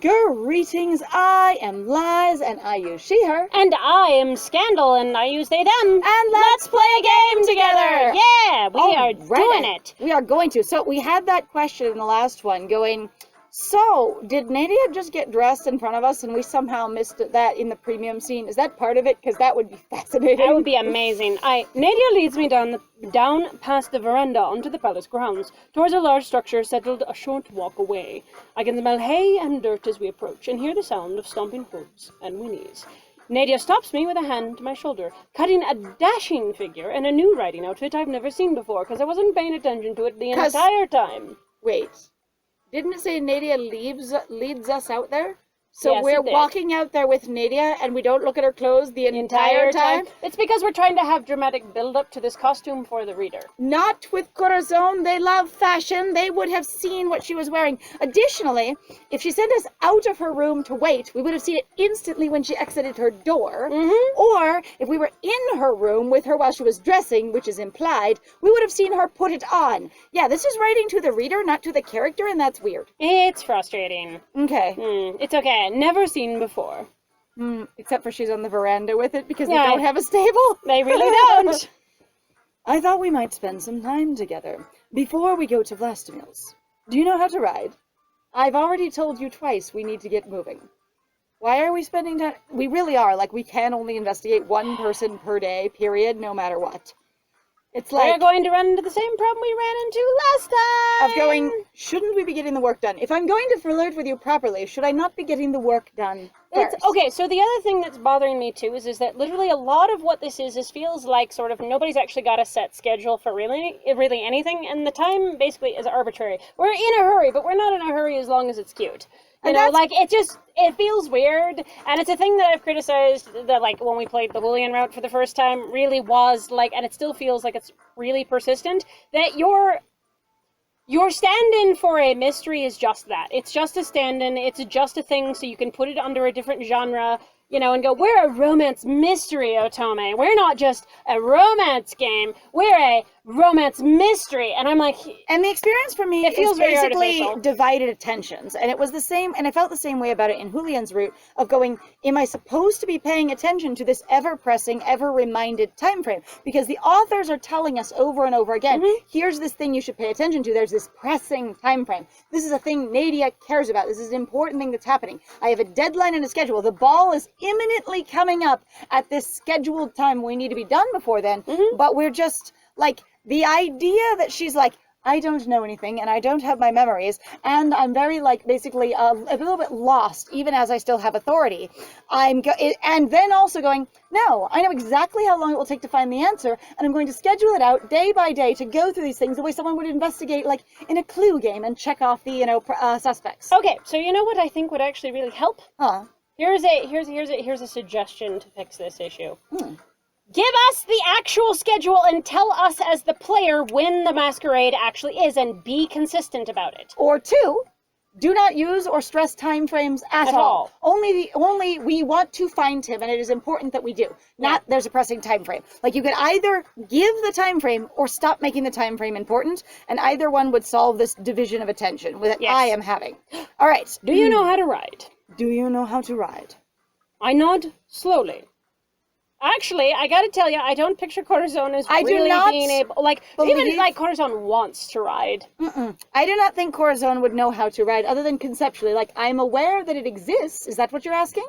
Greetings, I am Lies, and I use she, her. And I am Scandal, and I use they, them. And let's play a game together! Yeah, we are doing it. We are going to. So we had that question in the last one going, so, did Nadia just get dressed in front of us and we somehow missed that in the premium scene? Is that part of it? Because that would be fascinating. That would be amazing. Nadia leads me down past the veranda onto the palace grounds, towards a large structure settled a short walk away. I can smell hay and dirt as we approach, and hear the sound of stomping hooves and whinnies. Nadia stops me with a hand to my shoulder, cutting a dashing figure in a new riding outfit I've never seen before, because I wasn't paying attention to it the entire time. Wait. Didn't it say Nadia leads us out there? So yes, we're walking out there with Nadia and we don't look at her clothes the entire time? It's because we're trying to have dramatic build-up to this costume for the reader. Not with Corazon. They love fashion. They would have seen what she was wearing. Additionally, if she sent us out of her room to wait, we would have seen it instantly when she exited her door. Mm-hmm. Or if we were in her room with her while she was dressing, which is implied, we would have seen her put it on. Yeah, this is writing to the reader, not to the character, and that's weird. It's frustrating. Okay. It's okay. Never seen before. Except for she's on the veranda with it because they don't have a stable. They really don't. I thought we might spend some time together before we go to Vlastimil's. Do you know how to ride? I've already told you twice we need to get moving. Why are we spending time? We really are. Like, we can only investigate one person per day, period, no matter what. It's like... We're going to run into the same problem we ran into last time! Of going, shouldn't we be getting the work done? If I'm going to flirt with you properly, should I not be getting the work done first? Okay, so the other thing that's bothering me too is that literally a lot of what this feels like sort of nobody's actually got a set schedule for really anything, and the time basically is arbitrary. We're in a hurry, but we're not in a hurry as long as it's cute. You know, like, it feels weird, and it's a thing that I've criticized, that, like, when we played the Boolean route for the first time, really was, like, and it still feels like it's really persistent, that your stand-in for a mystery is just that. It's just a stand-in, it's just a thing, so you can put it under a different genre, you know, and go, we're a romance mystery, Otome. We're not just a romance game, we're a romance mystery. And I'm like... And the experience for me is basically divided attentions. And it was the same, and I felt the same way about it in Julian's route, of going, am I supposed to be paying attention to this ever-pressing, ever-reminded time frame? Because the authors are telling us over and over again, here's this thing you should pay attention to, there's this pressing time frame. This is a thing Nadia cares about, this is an important thing that's happening. I have a deadline and a schedule. The ball is imminently coming up at this scheduled time. We need to be done before then, but we're just, like, the idea that she's like, I don't know anything, and I don't have my memories, and I'm very, like, basically a little bit lost, even as I still have authority. And then also going, no, I know exactly how long it will take to find the answer, and I'm going to schedule it out day by day to go through these things the way someone would investigate, like, in a clue game and check off the, suspects. Okay, so you know what I think would actually really help? Huh. Here's a suggestion to fix this issue. Give us the actual schedule and tell us as the player when the masquerade actually is, and be consistent about it. Or two, do not use or stress time frames at all. Only we want to find him, and it is important that we do. Not there's a pressing time frame. Like, you could either give the time frame or stop making the time frame important, and either one would solve this division of attention that I am having. All right. Do you know how to ride? Do you know how to ride? I nod slowly. Actually, I gotta tell you, I don't picture Corazon as really being able... Like, even, like, Corazon wants to ride. I do not think Corazon would know how to ride, other than conceptually. Like, I'm aware that it exists. Is that what you're asking?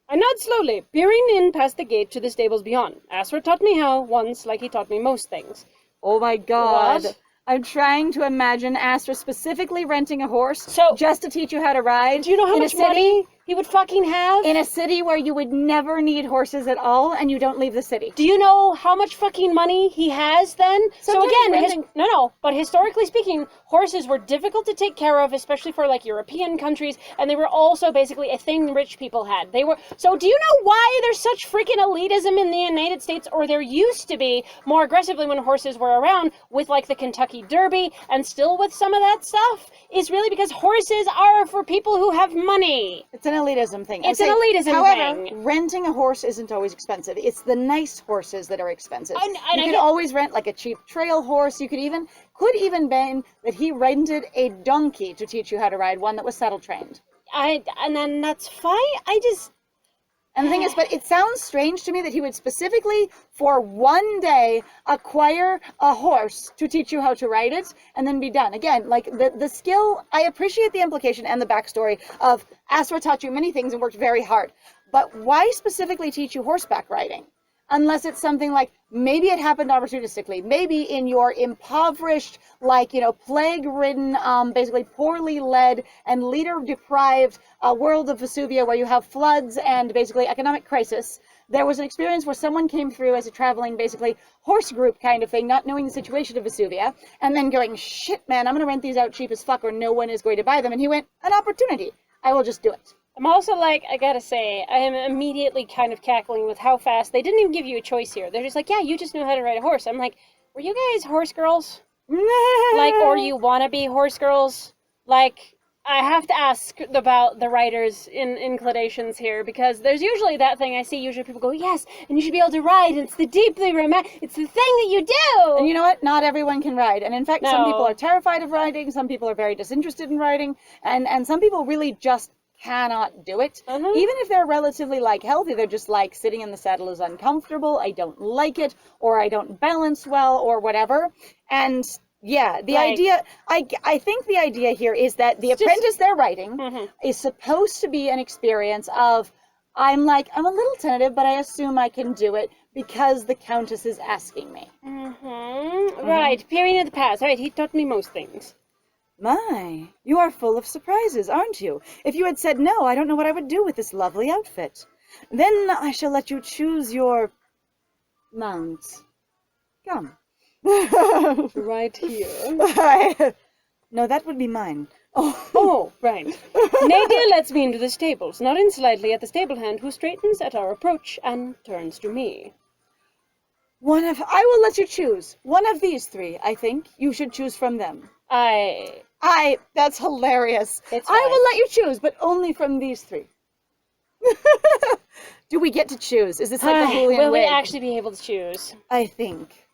I nod slowly, peering in past the gate to the stables beyond. Asper taught me how, once, like he taught me most things. Oh my god. What? I'm trying to imagine Asper specifically renting a horse just to teach you how to ride. Do you know how much money he would fucking have? In a city where you would never need horses at all, and you don't leave the city. Do you know how much fucking money he has then? So again, but historically speaking, horses were difficult to take care of, especially for, like, European countries, and they were also basically a thing rich people had. So do you know why there's such freaking elitism in the United States, or there used to be more aggressively when horses were around, with, like, the Kentucky Derby, and still with some of that stuff? Is really because horses are for people who have money. It's an elitism thing. It's an elitism thing. However, renting a horse isn't always expensive. It's the nice horses that are expensive. You could always rent, like, a cheap trail horse. You could even been that he rented a donkey to teach you how to ride, one that was saddle trained. and then that's fine. And the thing is, but it sounds strange to me that he would specifically, for one day, acquire a horse to teach you how to ride it, and then be done. Again, like, the skill, I appreciate the implication and the backstory of Astra taught you many things and worked very hard. But why specifically teach you horseback riding? Unless it's something like, maybe it happened opportunistically. Maybe in your impoverished, like, plague-ridden, basically poorly led and leader-deprived world of Vesuvia, where you have floods and basically economic crisis, there was an experience where someone came through as a traveling, basically, horse group kind of thing, not knowing the situation of Vesuvia, and then going, shit, man, I'm going to rent these out cheap as fuck or no one is going to buy them. And he went, an opportunity. I will just do it. I'm also like, I gotta say, I am immediately kind of cackling with how fast, they didn't even give you a choice here. They're just like, yeah, you just know how to ride a horse. I'm like, were you guys horse girls? Like, or you wanna be horse girls? Like, I have to ask about the writers' inclinations here, because there's usually that thing I see, usually people go, yes, and you should be able to ride, and it's the deeply romantic, it's the thing that you do! And you know what? Not everyone can ride. And in fact, No. some people are terrified of riding, some people are very disinterested in riding, and some people really just cannot do it. Even if they're relatively healthy, they're just like, sitting in the saddle is uncomfortable, I don't like it, or I don't balance well, or whatever. And yeah, the idea, I think the idea here is that the apprentice they're writing is supposed to be an experience of, I'm a little tentative, but I assume I can do it because the Countess is asking me. Right, peering at the past. Right, he taught me most things. My, you are full of surprises, aren't you? If you had said no, I don't know what I would do with this lovely outfit. Then I shall let you choose your mount. Come. Right here. No, that would be mine. Oh, right. Nadia lets me into the stables, nodding slightly at the stable hand, who straightens at our approach and turns to me. I will let you choose. One of these three, I think. You should choose from them. That's hilarious. I will let you choose, but only from these three. Do we get to choose? Is this like the Julian Will we wig? actually be able to choose? I think.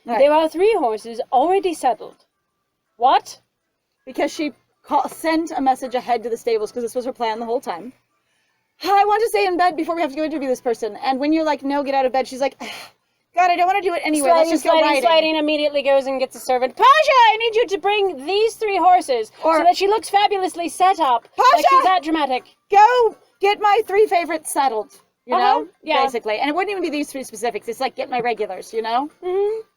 Right. There are 3 horses already saddled. What? Because she sent a message ahead to the stables, because this was her plan the whole time. I want to stay in bed before we have to go interview this person. And when you're like, no, get out of bed, she's like, God, I don't want to do it anyway. Let's just go riding. Sliding immediately goes and gets a servant. Pasha, I need you to bring these 3 horses so that she looks fabulously set up. Pasha! Like she's that dramatic. Go get my 3 favorites saddled. You know? Yeah. Basically. And it wouldn't even be these 3 specifics. It's like, get my regulars, you know?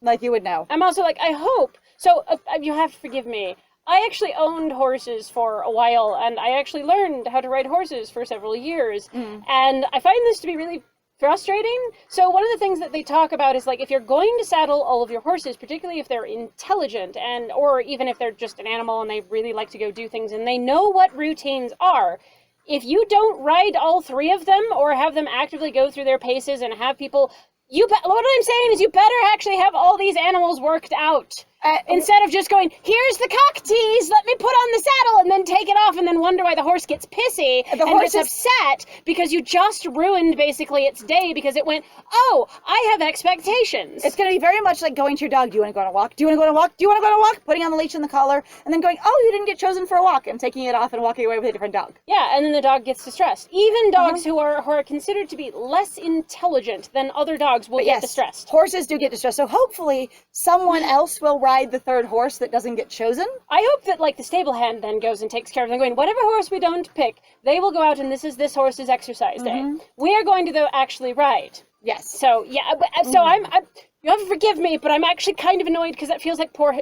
Like you would know. I'm also like, I hope. So, you have to forgive me. I actually owned horses for a while, and I actually learned how to ride horses for several years. And I find this to be really frustrating. So one of the things that they talk about is, like, if you're going to saddle all of your horses, particularly if they're intelligent, or even if they're just an animal and they really like to go do things and they know what routines are, if you don't ride all 3 of them or have them actively go through their paces and have people, what I'm saying is you better actually have all these animals worked out. Instead of just going, here's the cock tease, let me put on the saddle, and then take it off, and then wonder why the horse gets pissy and gets upset because you just ruined basically its day because it went, oh, I have expectations. It's going to be very much like going to your dog. Do you want to go on a walk? Do you want to go on a walk? Do you want to go on a walk? Putting on the leash and the collar, and then going, oh, you didn't get chosen for a walk, and taking it off and walking away with a different dog. Yeah, and then the dog gets distressed. Even dogs who are considered to be less intelligent than other dogs will get distressed. Horses do get distressed, so hopefully someone else will ride the 3rd horse that doesn't get chosen. I hope that, like, the stable hand then goes and takes care of them, going, whatever horse we don't pick, they will go out and this is this horse's exercise day. We are going to, though, actually ride. Yes. So, yeah, so I'm you have to forgive me, but I'm actually kind of annoyed because that feels like poor,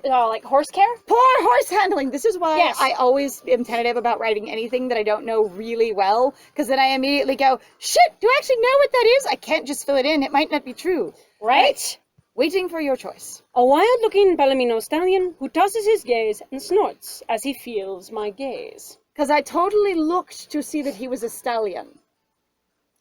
horse care. Poor horse handling. This is why I always am tentative about writing anything that I don't know really well, because then I immediately go, shit, do I actually know what that is? I can't just fill it in. It might not be true. Right? Waiting for your choice. A wild-looking Palomino stallion who tosses his gaze and snorts as he feels my gaze. Because I totally looked to see that he was a stallion.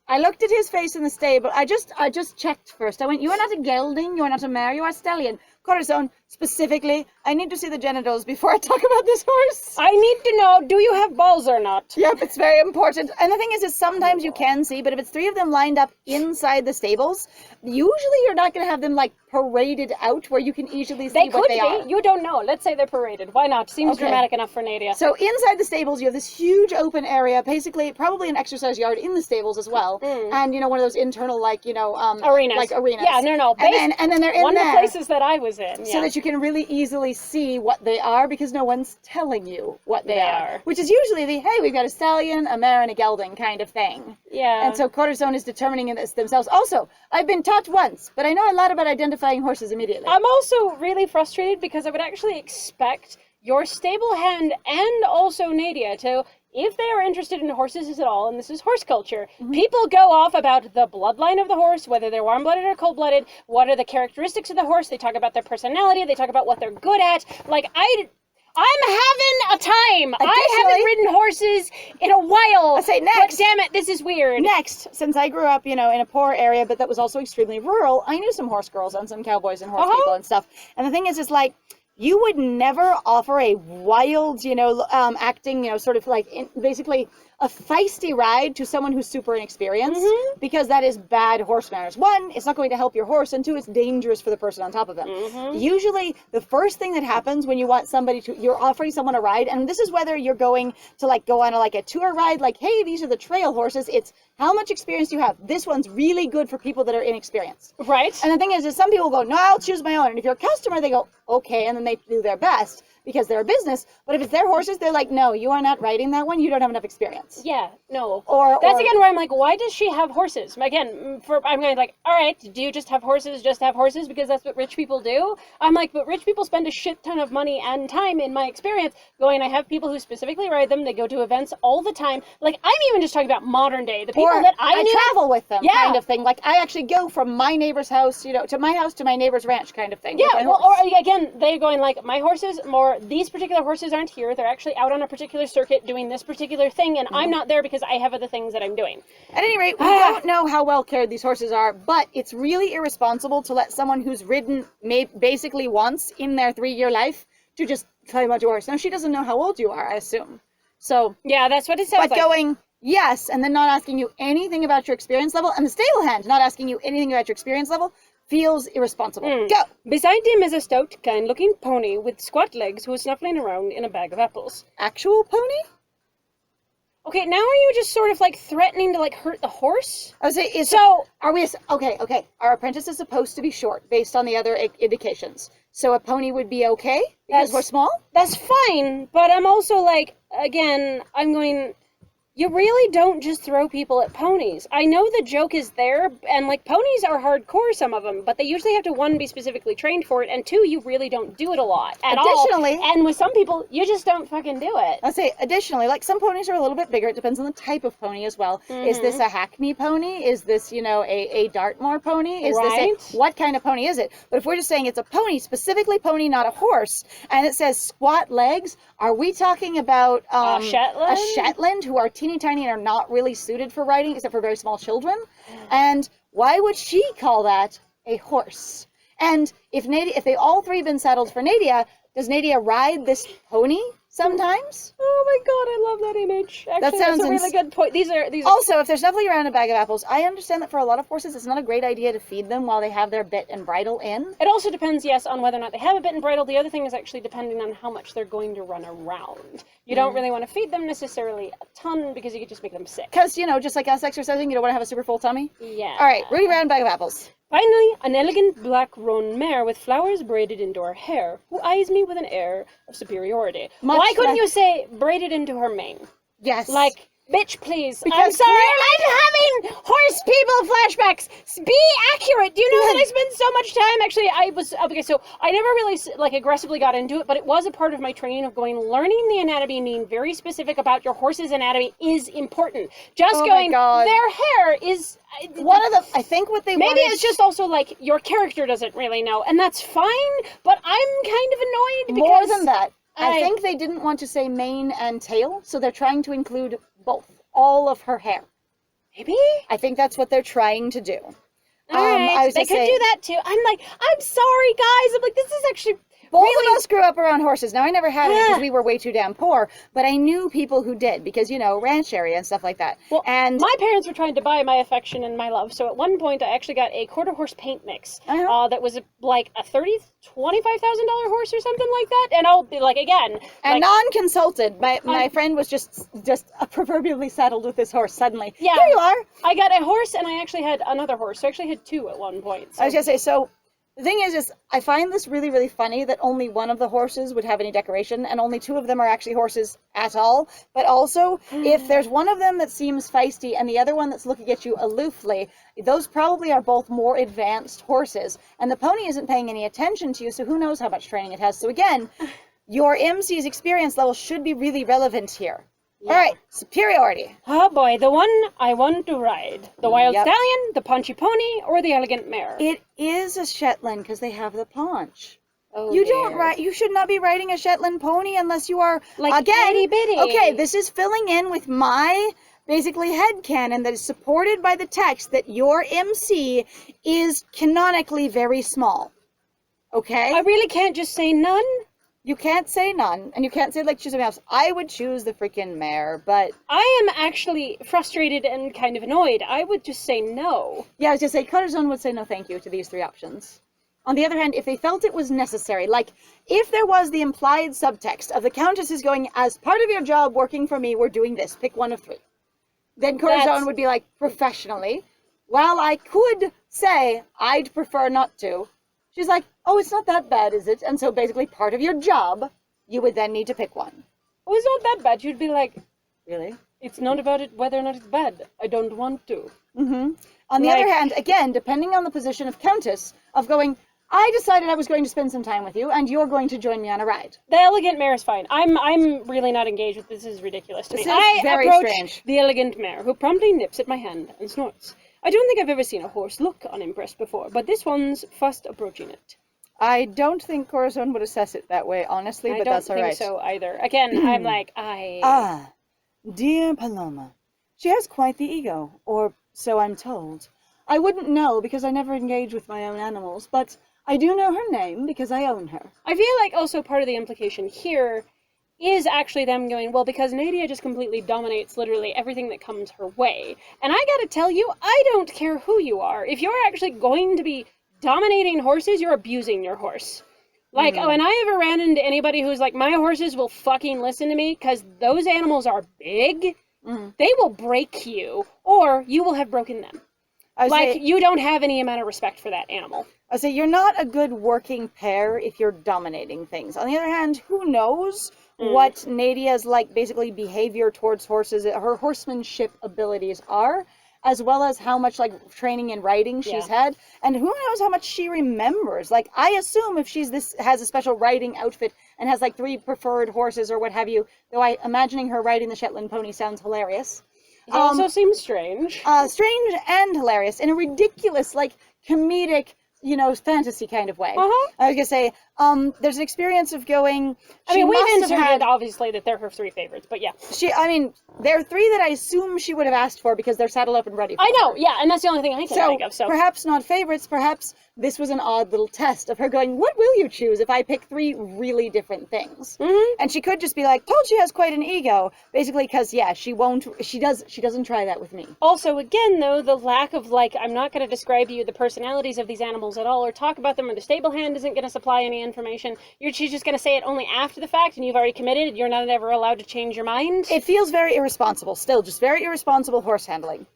I looked at his face in the stable. I just checked first. I went, you are not a gelding, you are not a mare, you are a stallion. Corazon, specifically, I need to see the genitals before I talk about this horse. I need to know, do you have balls or not? Yep, it's very important. And the thing is sometimes you can see, but if it's 3 of them lined up inside the stables, usually you're not going to have them like paraded out where you can easily see what they are. You don't know. Let's say they're paraded. Why not? Seems Okay. dramatic enough for Nadia. So inside the stables, you have this huge open area, basically probably an exercise yard in the stables as well, and one of those internal Arenas. like arenas. Yeah, no. And then they're in one there. of the places that I was in. So that you can really easily see what they are because no one's telling you what they are. Which is usually hey, we've got a stallion, a mare, and a gelding kind of thing. Yeah. And so Cortisone is determining this themselves. Also, I've been taught once, but I know a lot about identifying horses immediately. I'm also really frustrated because I would actually expect your stable hand and also Nadia to, if they are interested in horses at all, and this is horse culture, people go off about the bloodline of the horse, whether they're warm-blooded or cold-blooded, what are the characteristics of the horse, they talk about their personality, they talk about what they're good at. Like, I'm having a time. I haven't ridden horses in a while. I say next. But damn it, this is weird. Next, since I grew up, in a poor area, but that was also extremely rural, I knew some horse girls and some cowboys and horse people and stuff. And the thing is like, you would never offer a wild, acting, sort of like basically a feisty ride to someone who's super inexperienced because that is bad horse manners. One, it's not going to help your horse, and two, it's dangerous for the person on top of them. Usually, the first thing that happens when you want somebody you're offering someone a ride, and this is whether you're going to go on a tour ride, like, hey, these are the trail horses. It's how much experience do you have? This one's really good for people that are inexperienced. Right. And the thing is some people go, no, I'll choose my own. And if you're a customer, they go, okay, and then they do their best because they're a business. But if it's their horses, they're like, no, you are not riding that one. You don't have enough experience. Yeah, no. That's again where I'm like, why does she have horses? Again, I'm going like, all right, do you just have horses because that's what rich people do? I'm like, but rich people spend a shit ton of money and time, in my experience, going, I have people who specifically ride them. They go to events all the time. Like, I'm even just talking about modern day. The people that I knew, travel with them, kind of thing. Like, I actually go from my neighbor's house, to my house to my neighbor's ranch, kind of thing. Yeah, or again, they're going like, my horses, these particular horses aren't here. They're actually out on a particular circuit doing this particular thing, and I'm not there because I have other things that I'm doing. At any rate, we don't know how well cared these horses are, but it's really irresponsible to let someone who's ridden basically once in their 3-year life to just tell you about your horse. Now, she doesn't know how old you are, I assume. So yeah, that's what it sounds like. But going, yes, and then not asking you anything about your experience level, and the stable hand not asking you anything about your experience level, feels irresponsible. Go! Beside him is a stout, kind-looking pony with squat legs who is snuffling around in a bag of apples. Actual pony? Okay, now are you just sort of threatening to hurt the horse? I would say, are we, okay, our apprentice is supposed to be short based on the other indications. So a pony would be okay because we're small? That's fine, but I'm also again, I'm going, you really don't just throw people at ponies. I know the joke is there, and ponies are hardcore, some of them, but they usually have to, 1, be specifically trained for it, and 2, you really don't do it a lot at all. And with some people, you just don't fucking do it. I'll say, additionally, some ponies are a little bit bigger. It depends on the type of pony as well. Is this a Hackney pony? Is this, a Dartmoor pony? Is this what kind of pony is it? But if we're just saying it's a pony, specifically pony, not a horse, and it says squat legs, are we talking about a Shetland? A Shetland who are teeny tiny and are not really suited for riding except for very small children? And why would she call that a horse? And if they all 3 been saddled for Nadia, does Nadia ride this pony sometimes? Oh my god, I love that image. Actually, that sounds that's a really good point. These are also, if they're snuffling around a bag of apples, I understand that for a lot of horses, it's not a great idea to feed them while they have their bit and bridle in. It also depends, yes, on whether or not they have a bit and bridle. The other thing is actually depending on how much they're going to run around. You don't really want to feed them necessarily a ton because you could just make them sick. Because, just like us exercising, you don't want to have a super full tummy? Yeah. All right, Rudy round bag of apples. Finally, an elegant black roan mare with flowers braided into her hair, who eyes me with an air of superiority. Why couldn't you say braided into her mane? Yes. Bitch, please. I'm sorry, I'm having horse people flashbacks. Be accurate. Do you know that I spend so much time? Actually, so I never really aggressively got into it, but it was a part of my training of learning the anatomy and being very specific about your horse's anatomy is important. Their hair is one of the, I think what they maybe it's just also your character doesn't really know, and that's fine, but I'm kind of annoyed because more than that. I think they didn't want to say mane and tail, so they're trying to include all of her hair. Maybe? I think that's what they're trying to do. All right, they could do that too. I'm sorry, guys. This is actually Both of us grew up around horses. Now, I never had it because we were way too damn poor, but I knew people who did because, you know, ranch area and stuff like that. Well, and my parents were trying to buy my affection and my love, so at one point I actually got a quarter horse paint mix that was like a $25,000 horse or something like that. And I'll be like, again, and non-consulted. My friend was just proverbially saddled with this horse suddenly. Yeah, here you are. I got a horse and I actually had another horse. So I actually had two at one point. So. I was gonna say, so the thing is I find this really, really funny that only one of the horses would have any decoration and only two of them are actually horses at all. But also, if there's one of them that seems feisty and the other one that's looking at you aloofly, those probably are both more advanced horses. And the pony isn't paying any attention to you, so who knows how much training it has. So again, your MC's experience level should be really relevant here. Yeah. All right, superiority. Oh boy, the one I want to ride. The wild stallion, the paunchy pony, or the elegant mare? It is a Shetland because they have the paunch. Oh, You should not be riding a Shetland pony unless you are, like, again, itty bitty. Okay, this is filling in with my, basically, headcanon that is supported by the text that your MC is canonically very small. Okay? I really can't just say none? You can't say none, and you can't say, like, choose something else. I would choose the freaking mare, but... I am actually frustrated and kind of annoyed. I would just say no. Yeah, I was just saying, Cutterzone would say no thank you to these three options. On the other hand, if they felt it was necessary, like, if there was the implied subtext of the Countess is going, as part of your job working for me, we're doing this, pick one of three. Then Cutterzone would be like, professionally, while I could say, I'd prefer not to, she's like, oh, it's not that bad, is it? And so basically part of your job, you would then need to pick one. Oh, it's not that bad. You'd be like, really? It's not about it whether or not it's bad. I don't want to. Mm-hmm. On the other hand, again, depending on the position of Countess, of going, I decided I was going to spend some time with you, and you're going to join me on a ride. The elegant mare is fine. I'm really not engaged with this. This is ridiculous to me. I very approach strange. The elegant mare, who promptly nips at my hand and snorts. I don't think I've ever seen a horse look unimpressed before, but this one's fast approaching it. I don't think Corazon would assess it that way, honestly, but that's all right. I don't think so either. Again, I'm like, Ah, dear Paloma. She has quite the ego, or so I'm told. I wouldn't know because I never engage with my own animals, but I do know her name because I own her. I feel like also part of the implication here is actually them going, well, because Nadia just completely dominates literally everything that comes her way. And I gotta tell you, I don't care who you are. If you're actually going to be dominating horses, you're abusing your horse. Like, when I ever ran into anybody who's like, my horses will fucking listen to me because those animals are big, they will break you, or you will have broken them. You don't have any amount of respect for that animal. I say you're not a good working pair if you're dominating things. On the other hand, who knows what Nadia's, like, basically behavior towards horses, her horsemanship abilities are, as well as how much, like, training and riding she's had, and who knows how much she remembers. Like, I assume if has a special riding outfit and has, like, 3 preferred horses or what have you, though imagining her riding the Shetland pony sounds hilarious. It also seems strange. Strange and hilarious in a ridiculous, like, comedic, you know, fantasy kind of way. I was gonna say, there's an experience of going. I mean, we've inserted obviously that they're her 3 favorites, but yeah. There are 3 that I assume she would have asked for because they're saddled up and ready for I know, yeah, and that's the only thing I can think of. So perhaps not favorites, perhaps this was an odd little test of her going, what will you choose if I pick 3 really different things? And she could just be like, told she has quite an ego, basically because, yeah, she doesn't try that with me. Also, again, though, the lack of, like, I'm not going to describe you the personalities of these animals at all, or talk about them, or the stable hand isn't going to supply any information. She's just going to say it only after the fact, and you've already committed, you're not ever allowed to change your mind. It feels very irresponsible, still, just very irresponsible horse handling.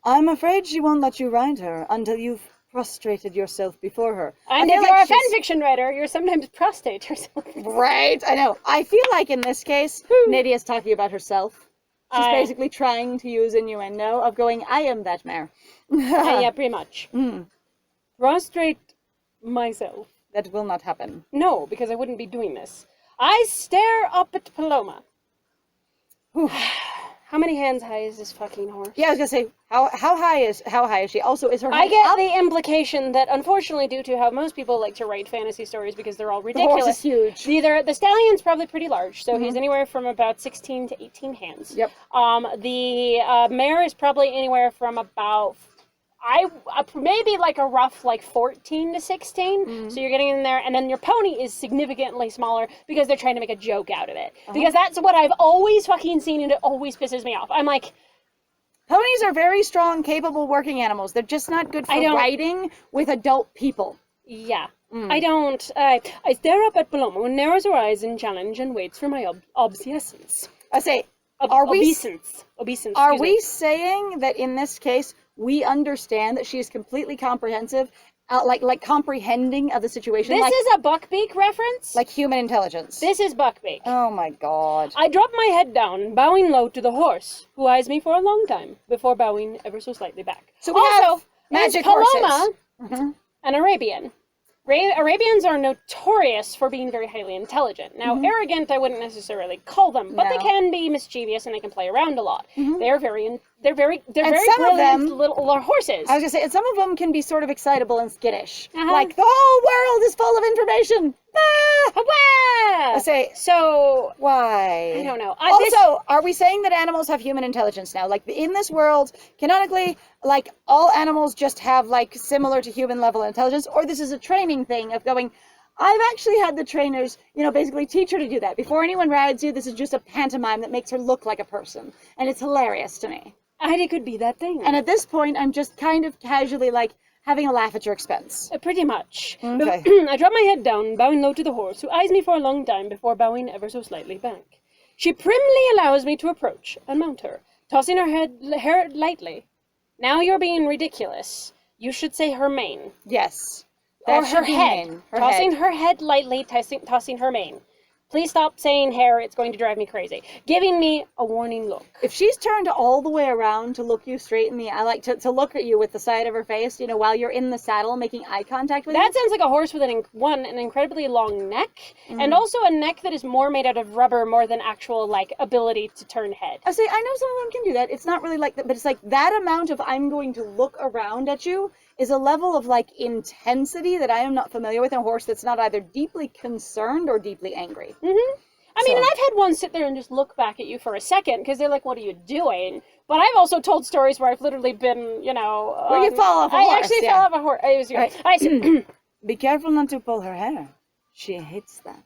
I'm afraid she won't let you ride her until you've prostrated yourself before her. And if you're a fanfiction writer, you're sometimes prostrate yourself. Right, I know. I feel like in this case, Nadia's talking about herself. She's basically trying to use innuendo of going, I am that mare. Yeah, pretty much. Prostrate myself. That will not happen. No, because I wouldn't be doing this. I stare up at Paloma. How many hands high is this fucking horse? Yeah, I was gonna say, how high is she? Also, is her head I get up? the implication that, unfortunately, due to how most people like to write fantasy stories because they're all ridiculous. The horse is huge. The stallion's probably pretty large, so he's anywhere from about 16 to 18 hands. Yep. The mare is probably anywhere from about, maybe like a rough like 14 to 16. So you're getting in there, and then your pony is significantly smaller because they're trying to make a joke out of it. Because that's what I've always fucking seen, and it always pisses me off. I'm like, ponies are very strong, capable working animals. They're just not good for riding with adult people. Yeah. I don't. I stare up at Paloma, who narrows her eyes in challenge and waits for my obeisance. I say, obeisance. Are we saying that in this case we understand that she is completely comprehensive, like comprehending of the situation? This is a Buckbeak reference? Like human intelligence. This is Buckbeak. Oh my god. I drop my head down, bowing low to the horse, who eyes me for a long time, before bowing ever so slightly back. So we have magic Paloma, horses. an Arabian. Arabians are notorious for being very highly intelligent. Now, arrogant, I wouldn't necessarily call them, but they can be mischievous and they can play around a lot. They're very brilliant little horses. I was gonna say, and some of them can be sort of excitable and skittish. Like, the whole world is full of information. I say, so why? I don't know. Also, are we saying that animals have human intelligence now? Like, in this world, canonically, like, all animals just have, like, similar to human level intelligence, or this is a training thing of going, I've actually had the trainers, basically teach her to do that. Before anyone rides you, this is just a pantomime that makes her look like a person. And it's hilarious to me. And it could be that thing. And at this point, I'm just kind of casually, like, having a laugh at your expense. Pretty much. Okay. I drop my head down, bowing low to the horse, who eyes me for a long time before bowing ever so slightly back. She primly allows me to approach and mount her, tossing her hair lightly. Now you're being ridiculous. You should say her mane. Yes. Or her head. Tossing her head lightly, tossing her mane. Please stop saying hair, it's going to drive me crazy. Giving me a warning look. If she's turned all the way around to look you straight in the eye, like to look at you with the side of her face, while you're in the saddle making eye contact with you. That sounds like a horse with an incredibly long neck, and also a neck that is more made out of rubber more than actual, ability to turn head. I say, I know some of them can do that. It's not really like that, but it's like that amount of I'm going to look around at you is a level of, intensity that I am not familiar with in a horse that's not either deeply concerned or deeply angry. I mean, and I've had one sit there and just look back at you for a second, because they're like, what are you doing? But I've also told stories where I've literally been, where you fall off a horse. I actually fell off a horse. It was yours. Right. Be careful not to pull her hair. She hates that.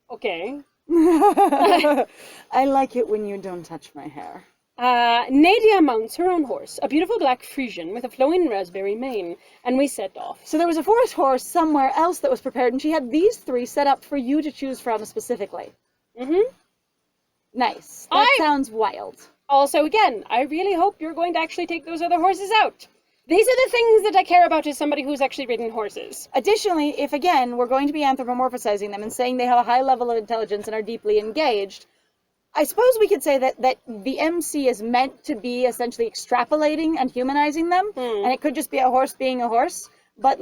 Okay. I like it when you don't touch my hair. Nadia mounts her own horse, a beautiful black Frisian with a flowing raspberry mane, and we set off. So there was a forest horse somewhere else that was prepared, and she had these three set up for you to choose from specifically. Nice. That sounds wild. Also, again, I really hope you're going to actually take those other horses out. These are the things that I care about as somebody who's actually ridden horses. Additionally, if, again, we're going to be anthropomorphizing them and saying they have a high level of intelligence and are deeply engaged, I suppose we could say that the MC is meant to be essentially extrapolating and humanizing them, and it could just be a horse being a horse, but,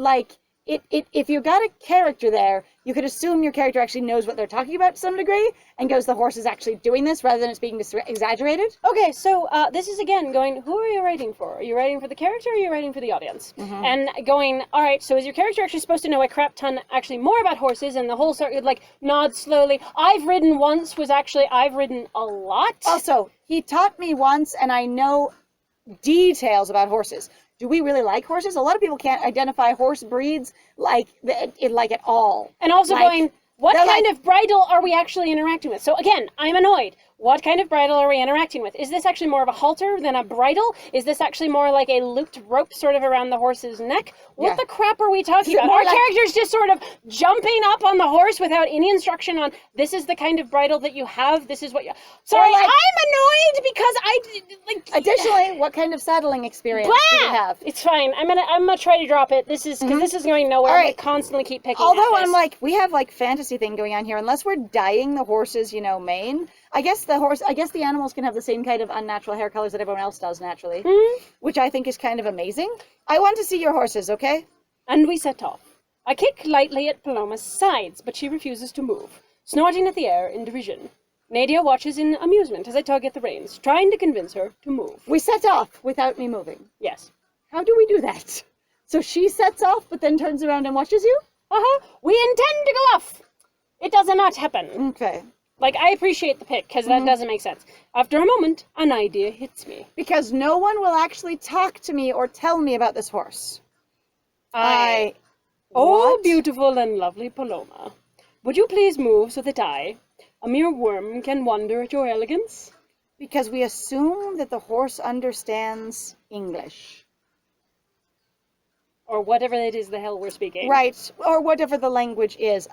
if you got a character there, you could assume your character actually knows what they're talking about to some degree, and goes, the horse is actually doing this, rather than it's being exaggerated. Okay, so this is again going, who are you writing for? Are you writing for the character, or are you writing for the audience? And going, alright, so is your character actually supposed to know a crap ton actually more about horses, and the whole sort of, nod slowly. I've ridden once was actually, I've ridden a lot. Also, he taught me once, and I know details about horses. Do we really like horses? A lot of people can't identify horse breeds at all. And also going, what kind of bridle are we actually interacting with? So again, I'm annoyed. What kind of bridle are we interacting with? Is this actually more of a halter than a bridle? Is this actually more like a looped rope sort of around the horse's neck? What the crap are we talking about? Our character's just sort of jumping up on the horse without any instruction on, this is the kind of bridle that you have, this is what you... Sorry, I'm annoyed because Additionally, what kind of saddling experience do you have? It's fine. I'm gonna try to drop it. This is, because this is going nowhere. All right. I'm gonna constantly keep picking Although at this. we have fantasy thing going on here. Unless we're dyeing the horse's, mane, I guess the animals can have the same kind of unnatural hair colors that everyone else does naturally, which I think is kind of amazing. I want to see your horses, okay? And we set off. I kick lightly at Paloma's sides, but she refuses to move, snorting at the air in derision. Nadia watches in amusement as I tug at the reins, trying to convince her to move. We set off without me moving. Yes. How do we do that? So she sets off, but then turns around and watches you? We intend to go off. It does not happen. Okay. Like, I appreciate the pick, because that doesn't make sense. After a moment, an idea hits me. Because no one will actually talk to me or tell me about this horse. Oh, What? beautiful and lovely Paloma. Would you please move so that I, a mere worm, can wonder at your elegance? Because we assume that the horse understands English. Or whatever it is the hell we're speaking. Right, or whatever the language is.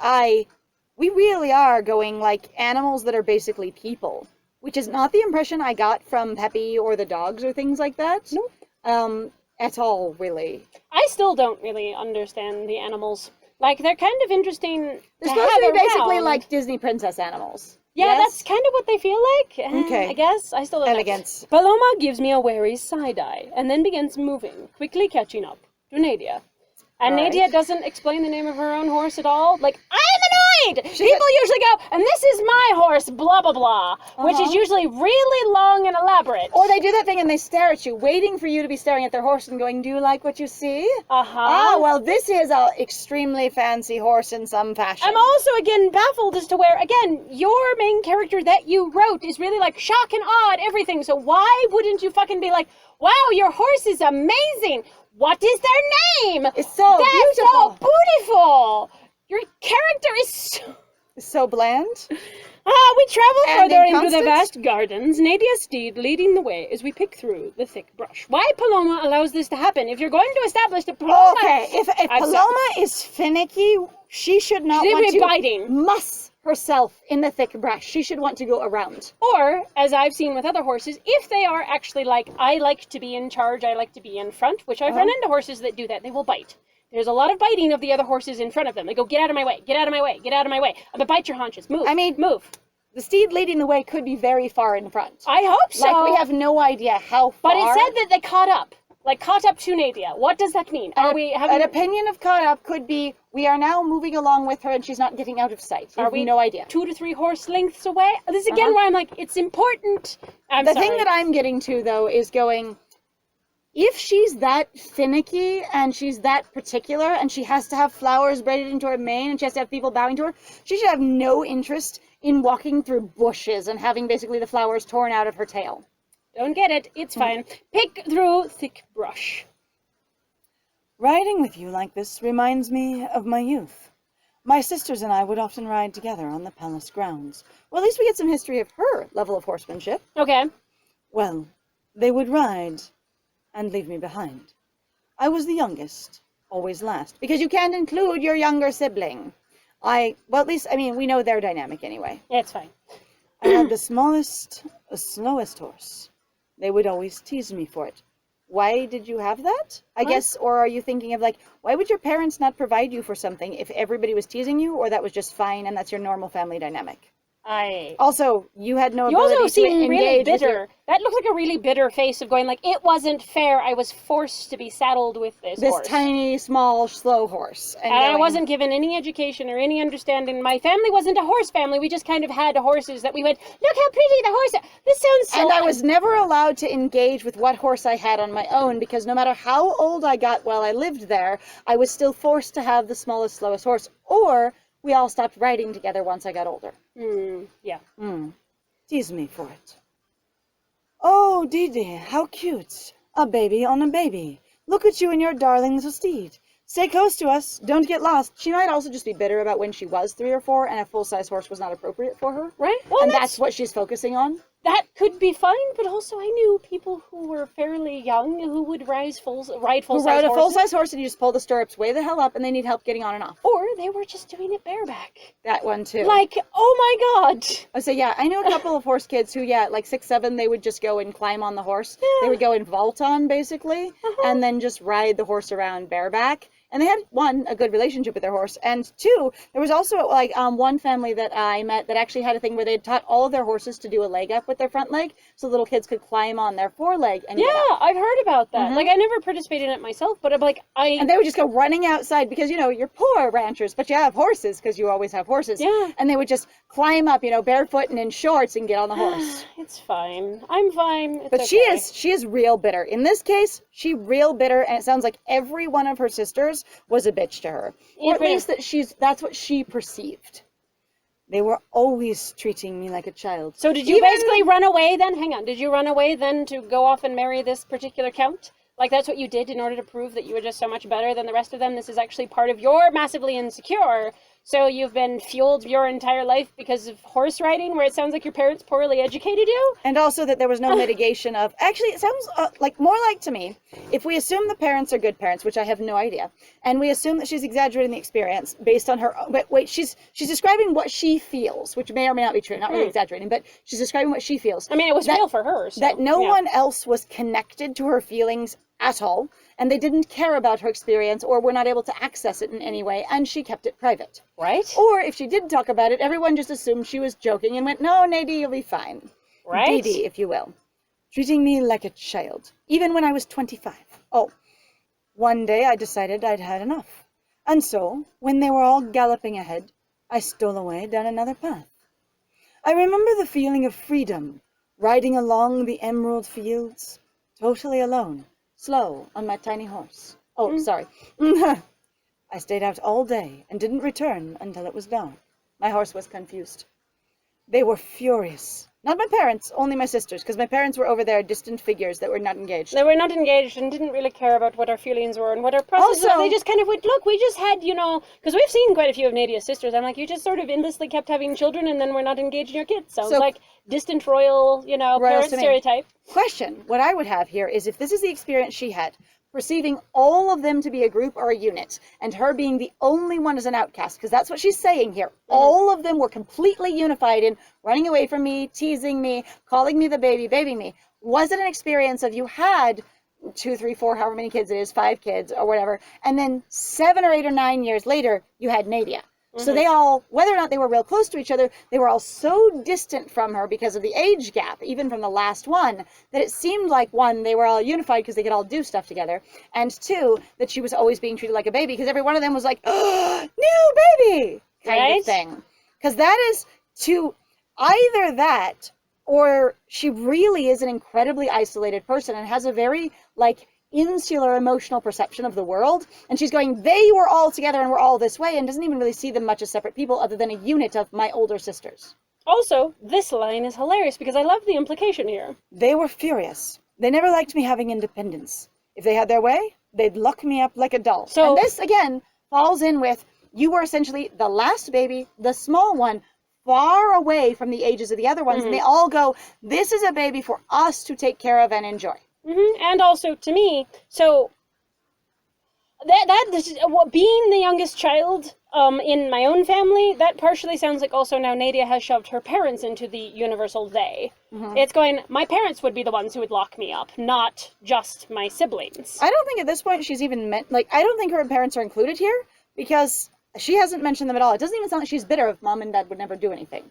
We really are going like animals that are basically people, which is not the impression I got from Peppy or the dogs or things like that. Nope. At all, really. I still don't really understand the animals. Like, they're kind of interesting They're to supposed have to be basically around. like Disney princess animals. Yeah, Yes? that's kind of what they feel like. Okay. I guess. I still don't Elegance. know. Paloma gives me a wary side-eye, and then begins moving, quickly catching up to Nadia. And All right. Nadia doesn't explain the name of her own horse at all. Like, I'm annoyed! She's People usually go, and this is my horse, blah, blah, blah. Which is usually really long and elaborate. Or they do that thing and they stare at you, waiting for you to be staring at their horse and going, do you like what you see? Uh-huh. Ah, well, this is a extremely fancy horse in some fashion. I'm also, again, baffled as to where, again, your main character that you wrote is really, like, shock and awe at everything. So why wouldn't you fucking be like, wow, your horse is amazing. What is their name? It's so That's beautiful. so beautiful. Your character is So bland. we travel And further into the inconstant? vast gardens, Nadia's steed leading the way as we pick through the thick brush. Why Paloma allows this to happen? If you're going to establish that Paloma... Okay, if Paloma is finicky, she should not She want should be to biting. muss herself in the thick brush. She should want to go around. Or, as I've seen with other horses, if they are actually like, I like to be in charge, I like to be in front, which I've run into horses that do that, they will bite. There's a lot of biting of the other horses in front of them. They go, get out of my way, get out of my way, get out of my way. But bite your haunches, move, I mean, move. The steed leading the way could be very far in front. I hope so. Like, we have no idea how far. But it said that they caught up. Like, caught up to Nadia. What does that mean? Are we having... An opinion of caught up could be, we are now moving along with her and she's not getting out of sight. Are we no idea. 2 to 3 horse lengths away? This is again where I'm like, it's important. I'm The sorry. thing that I'm getting to, though, is going, if she's that finicky and she's that particular and she has to have flowers braided into her mane and she has to have people bowing to her, she should have no interest in walking through bushes and having basically the flowers torn out of her tail. Don't get it. It's fine. Pick through thick brush. Riding with you like this reminds me of my youth. My sisters and I would often ride together on the palace grounds. Well, at least we get some history of her level of horsemanship. Okay. Well, they would ride and leave me behind. I was the youngest, always last. Because you can't include your younger sibling. Well, at least, I mean, we know their dynamic anyway. Yeah, it's fine. I had the slowest horse. They would always tease me for it. Why did you have that? I guess, or are you thinking of like, why would your parents not provide you for something if everybody was teasing you, or that was just fine and that's your normal family dynamic? Also, you had no You ability also to seem really engage with bitter. your- That looked like a really bitter face of going like, it wasn't fair. I was forced to be saddled with this horse. tiny, small, slow horse. And I going, wasn't given any education or any understanding. My family wasn't a horse family. We just kind of had horses that we went, look how pretty the horse is. This sounds so... And I was never allowed to engage with what horse I had on my own, because no matter how old I got while I lived there, I was still forced to have the smallest, slowest horse. Or we all stopped riding together once I got older. Yeah. Tease me for it. Oh, Didi, how cute. A baby on a baby. Look at you and your darling little steed. Stay close to us. Don't get lost. She might also just be bitter about when she was 3 or 4 and a full-size horse was not appropriate for her. Right? Well, And that's what she's focusing on. that could be fine, but also I knew people who were fairly young who would ride Who full-size ride a horses. full-size horse and you just pull the stirrups way the hell up and they need help getting on and off. Or they were just doing it bareback. That one too. Like, oh my god. I say, yeah, I know a couple of horse kids who, yeah, like 6, 7, they would just go and climb on the horse. They would go and vault on, basically, and then just ride the horse around bareback. And they had, 1, a good relationship with their horse, and 2, there was also, like, one family that I met that actually had a thing where they taught all of their horses to do a leg up with their front leg, so little kids could climb on their foreleg and get up. Yeah, I've heard about that. Like, I never participated in it myself, but I'm like, And they would just go running outside because, you know, you're poor ranchers, but you have horses because you always have horses. Yeah. And they would just climb up, you know, barefoot and in shorts and get on the horse. It's fine. I'm fine. It's But okay. she is real bitter. In this case, she real bitter, and it sounds like every one of her sisters was a bitch to her. Yeah, Or at pretty- least that's what she perceived. They were always treating me like a child. So did you basically run away then? Hang on. Did you run away then to go off and marry this particular count? Like, that's what you did in order to prove that you were just so much better than the rest of them? This is actually part of your massively insecure. So you've been fueled your entire life because of horse riding, where it sounds like your parents poorly educated you? And also that there was no mitigation of... Actually, it sounds more like to me, if we assume the parents are good parents, which I have no idea, and we assume that she's exaggerating the experience based on her... But wait, she's describing what she feels, which may or may not be true. Not really exaggerating, but she's describing what she feels. I mean, it was real for her. So, that no one else was connected to her feelings at all, and they didn't care about her experience or were not able to access it in any way, and she kept it private. Right? Or if she did talk about it, everyone just assumed she was joking and went, no, Nadia, you'll be fine. Right? Didi, if you will. Treating me like a child, even when I was 25. Oh, one day I decided I'd had enough. And so, when they were all galloping ahead, I stole away down another path. I remember the feeling of freedom, riding along the emerald fields, totally alone, slow on my tiny horse. Oh, sorry. I stayed out all day and didn't return until it was dawn. My horse was confused. They were furious. Not my parents, only my sisters, because my parents were over there, distant figures that were not engaged. They were not engaged and didn't really care about what our feelings were and what our processes were. They just kind of went, look, we just had, because we've seen quite a few of Nadia's sisters. I'm like, you just sort of endlessly kept having children and then we're not engaged in your kids. Sounds like distant royal, parent stereotype. Question, what I would have here is if this is the experience she had, perceiving all of them to be a group or a unit, and her being the only one as an outcast, because that's what she's saying here. All of them were completely unified in running away from me, teasing me, calling me the baby, babying me. Was it an experience of you had 2, 3, 4, however many kids it is, 5 kids or whatever, and then 7 or 8 or 9 years later, you had Nadia? So they all, whether or not they were real close to each other, they were all so distant from her because of the age gap, even from the last one, that it seemed like, 1, they were all unified because they could all do stuff together, and 2, that she was always being treated like a baby because every one of them was like, oh, new baby kind of thing. Because that is to either that, or she really is an incredibly isolated person and has a very, insular emotional perception of the world, and she's going, they were all together and we're all this way, and doesn't even really see them much as separate people other than a unit of my older sisters. Also, this line is hilarious because I love the implication here. They were furious. They never liked me having independence. If they had their way, they'd lock me up like a doll. So, and this, again, falls in with, you were essentially the last baby, the small one, far away from the ages of the other ones, and they all go, this is a baby for us to take care of and enjoy. And also, to me, so being the youngest child in my own family, that partially sounds like also now Nadia has shoved her parents into the universal they. It's going, my parents would be the ones who would lock me up, not just my siblings. I don't think at this point she's even meant, I don't think her parents are included here, because she hasn't mentioned them at all. It doesn't even sound like she's bitter if mom and dad would never do anything.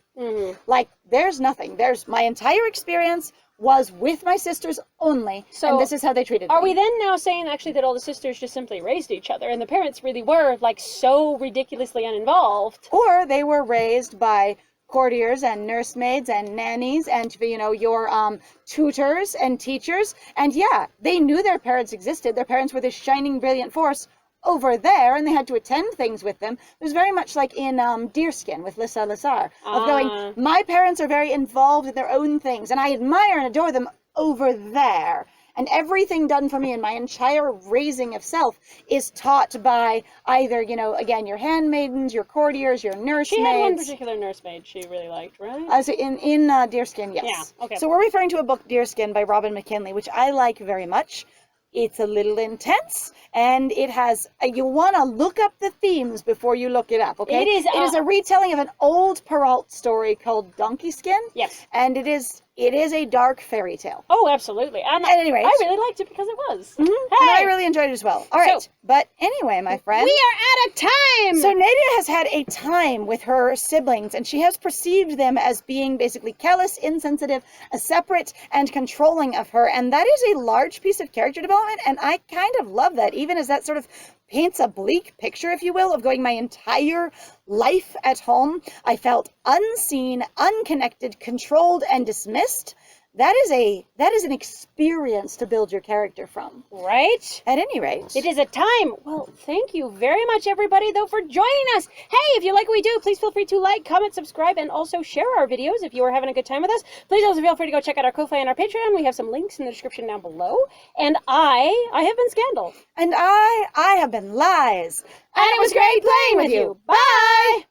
There's nothing. There's my entire experience was with my sisters only, and this is how they treated me. Are we then now saying actually that all the sisters just simply raised each other, and the parents really were, so ridiculously uninvolved? Or they were raised by courtiers and nursemaids and nannies and, your tutors and teachers, and they knew their parents existed. Their parents were this shining, brilliant force over there, and they had to attend things with them. It was very much like in Deerskin with Lissa Lazar, of going, my parents are very involved in their own things, and I admire and adore them over there. And everything done for me in my entire raising of self is taught by either, again, your handmaidens, your courtiers, your nursemaids. She had one particular nursemaid she really liked, right? So in Deerskin, yes. Yeah, okay. So we're referring to a book, Deerskin, by Robin McKinley, which I like very much. It's a little intense, and it has, you want to look up the themes before you look it up, okay? It is a retelling of an old Perrault story called Donkey Skin. Yes. And it is a dark fairy tale. Oh, absolutely. And at any rate, I really liked it because it was. Hey. And I really enjoyed it as well. All right, but anyway, my friend. We are out of time! So Nadia has had a time with her siblings, and she has perceived them as being basically callous, insensitive, separate, and controlling of her, and that is a large piece of character development, and I kind of love that, even as that sort of paints a bleak picture, if you will, of going my entire life at home. I felt unseen, unconnected, controlled, and dismissed. that is an experience to build your character from. Right? At any rate. It is a time. Well, thank you very much, everybody, though, for joining us. Hey, if you like what we do, please feel free to like, comment, subscribe, and also share our videos if you are having a good time with us. Please also feel free to go check out our Ko-Fi and our Patreon. We have some links in the description down below. And I have been Scandal. And I have been Lies. And it was great playing with you. Bye!